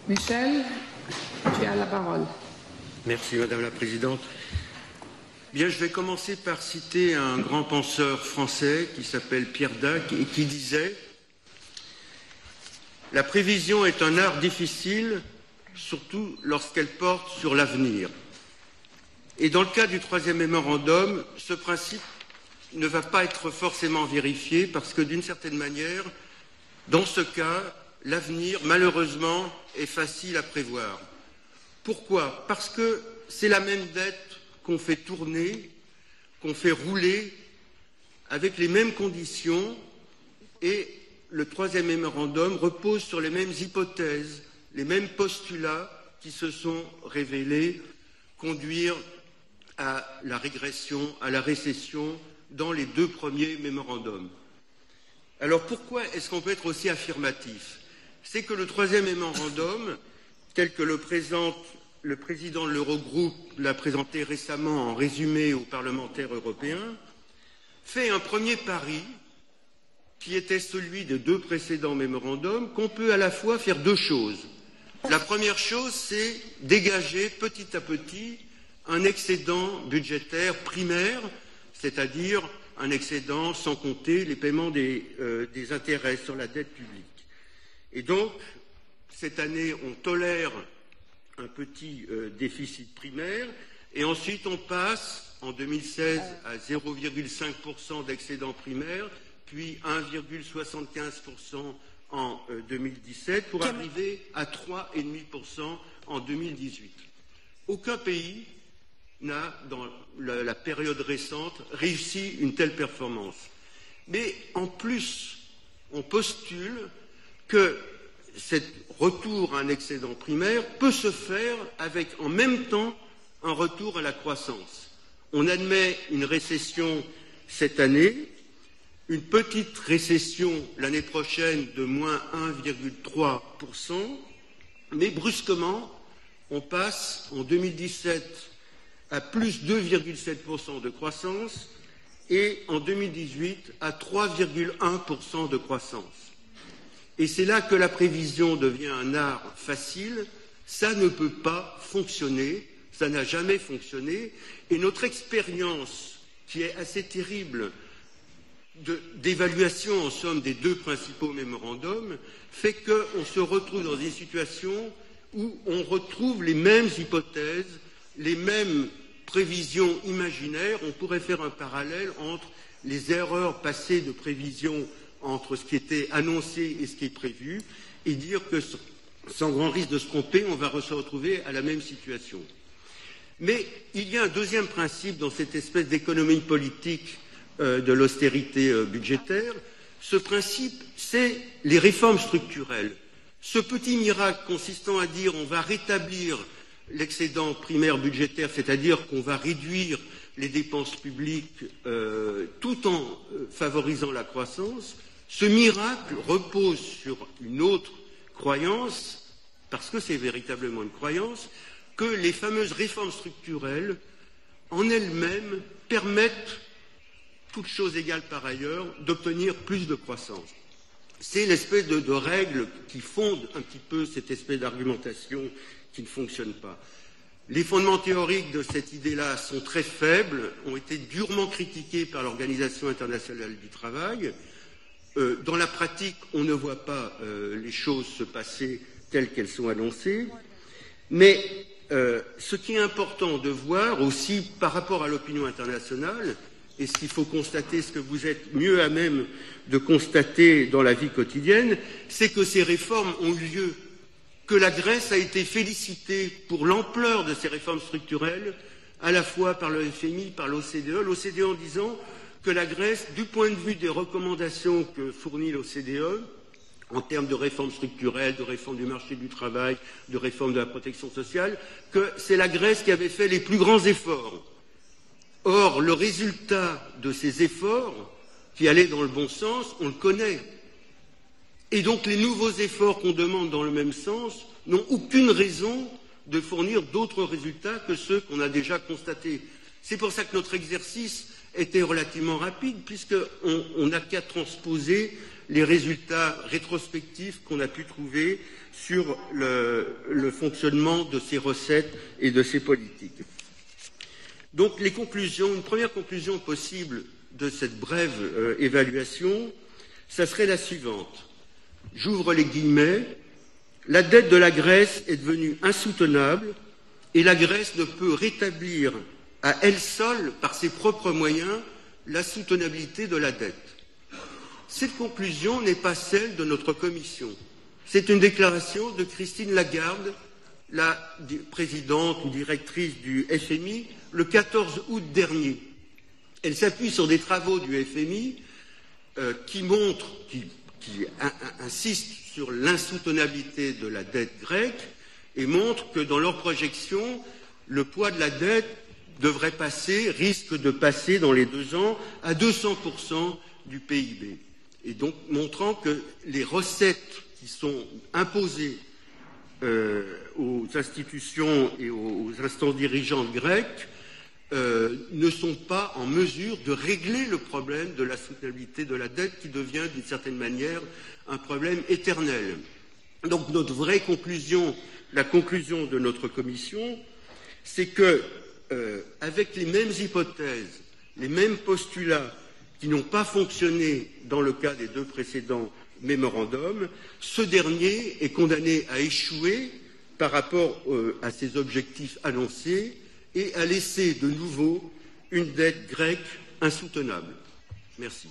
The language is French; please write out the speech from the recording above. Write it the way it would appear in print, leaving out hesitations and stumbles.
Michel, tu as la parole. Merci Madame la Présidente. Bien, je vais commencer par citer un grand penseur français qui s'appelle Pierre Dac et qui disait « La prévision est un art difficile, surtout lorsqu'elle porte sur l'avenir. » Et dans le cas du troisième mémorandum, ce principe ne va pas être forcément vérifié parce que d'une certaine manière, dans ce cas, l'avenir, malheureusement, est facile à prévoir. Pourquoi? Parce que c'est la même dette qu'on fait tourner, qu'on fait rouler avec les mêmes conditions et le troisième mémorandum repose sur les mêmes hypothèses, les mêmes postulats qui se sont révélés conduire à la régression, à la récession dans les deux premiers mémorandums. Alors pourquoi est-ce qu'on peut être aussi affirmatif? C'est que le troisième mémorandum, tel que le présente le président de l'Eurogroupe, l'a présenté récemment en résumé aux parlementaires européens, fait un premier pari qui était celui des deux précédents mémorandums, qu'on peut à la fois faire deux choses. La première chose, c'est dégager petit à petit un excédent budgétaire primaire, c'est-à-dire un excédent sans compter les paiements des intérêts sur la dette publique. Et donc, cette année, on tolère un petit déficit primaire et ensuite on passe en 2016 à 0,5% d'excédent primaire, puis 1,75% en 2017 pour arriver à 3,5% en 2018. Aucun pays n'a, dans la période récente, réussi une telle performance. Mais en plus, on postule que ce retour à un excédent primaire peut se faire avec en même temps un retour à la croissance. On admet une récession cette année, une petite récession l'année prochaine de moins 1,3%, mais brusquement, on passe en 2017 à plus 2,7% de croissance et en 2018 à 3,1% de croissance. Et c'est là que la prévision devient un art facile. Ça ne peut pas fonctionner, ça n'a jamais fonctionné. Et notre expérience, qui est assez terrible, d'évaluation en somme des deux principaux mémorandums, fait qu'on se retrouve dans une situation où on retrouve les mêmes hypothèses, les mêmes prévisions imaginaires. On pourrait faire un parallèle entre les erreurs passées de prévision entre ce qui était annoncé et ce qui est prévu, et dire que, sans grand risque de se tromper, on va se retrouver à la même situation. Mais il y a un deuxième principe dans cette espèce d'économie politique de l'austérité budgétaire. Ce principe, c'est les réformes structurelles. Ce petit miracle consistant à dire on va rétablir l'excédent primaire budgétaire, c'est-à-dire qu'on va réduire les dépenses publiques tout en favorisant la croissance, ce miracle repose sur une autre croyance, parce que c'est véritablement une croyance, que les fameuses réformes structurelles, en elles-mêmes, permettent, toutes choses égales par ailleurs, d'obtenir plus de croissance. C'est l'espèce de règle qui fonde un petit peu cette espèce d'argumentation qui ne fonctionne pas. Les fondements théoriques de cette idée-là sont très faibles, ont été durement critiqués par l'Organisation internationale du travail. Dans la pratique, on ne voit pas les choses se passer telles qu'elles sont annoncées. Mais ce qui est important de voir aussi par rapport à l'opinion internationale, et ce qu'il faut constater, ce que vous êtes mieux à même de constater dans la vie quotidienne, c'est que ces réformes ont eu lieu, que la Grèce a été félicitée pour l'ampleur de ces réformes structurelles, à la fois par le FMI, par l'OCDE en disant que la Grèce, du point de vue des recommandations que fournit l'OCDE, en termes de réformes structurelles, de réforme du marché du travail, de réforme de la protection sociale, que c'est la Grèce qui avait fait les plus grands efforts. Or, le résultat de ces efforts, qui allaient dans le bon sens, on le connaît. Et donc, les nouveaux efforts qu'on demande dans le même sens n'ont aucune raison de fournir d'autres résultats que ceux qu'on a déjà constatés. C'est pour ça que notre exercice était relativement rapide, puisqu'on n'a qu'à transposer les résultats rétrospectifs qu'on a pu trouver sur le fonctionnement de ces recettes et de ces politiques. Donc les conclusions, une première conclusion possible de cette brève évaluation, ça serait la suivante. J'ouvre les guillemets. La dette de la Grèce est devenue insoutenable et la Grèce ne peut rétablir à elle seule, par ses propres moyens, la soutenabilité de la dette. Cette conclusion n'est pas celle de notre commission. C'est une déclaration de Christine Lagarde, la présidente ou directrice du FMI, le 14 août dernier. Elle s'appuie sur des travaux du FMI qui insistent sur l'insoutenabilité de la dette grecque et montrent que dans leurs projections, le poids de la dette risque de passer dans les 2 ans à 200% du PIB. Et donc montrant que les recettes qui sont imposées aux institutions et aux instances dirigeantes grecques ne sont pas en mesure de régler le problème de la soutenabilité de la dette qui devient d'une certaine manière un problème éternel. Donc notre vraie conclusion, la conclusion de notre commission, c'est que avec les mêmes hypothèses, les mêmes postulats qui n'ont pas fonctionné dans le cas des 2 précédents mémorandums, ce dernier est condamné à échouer par rapport à ses objectifs annoncés et à laisser de nouveau une dette grecque insoutenable. Merci.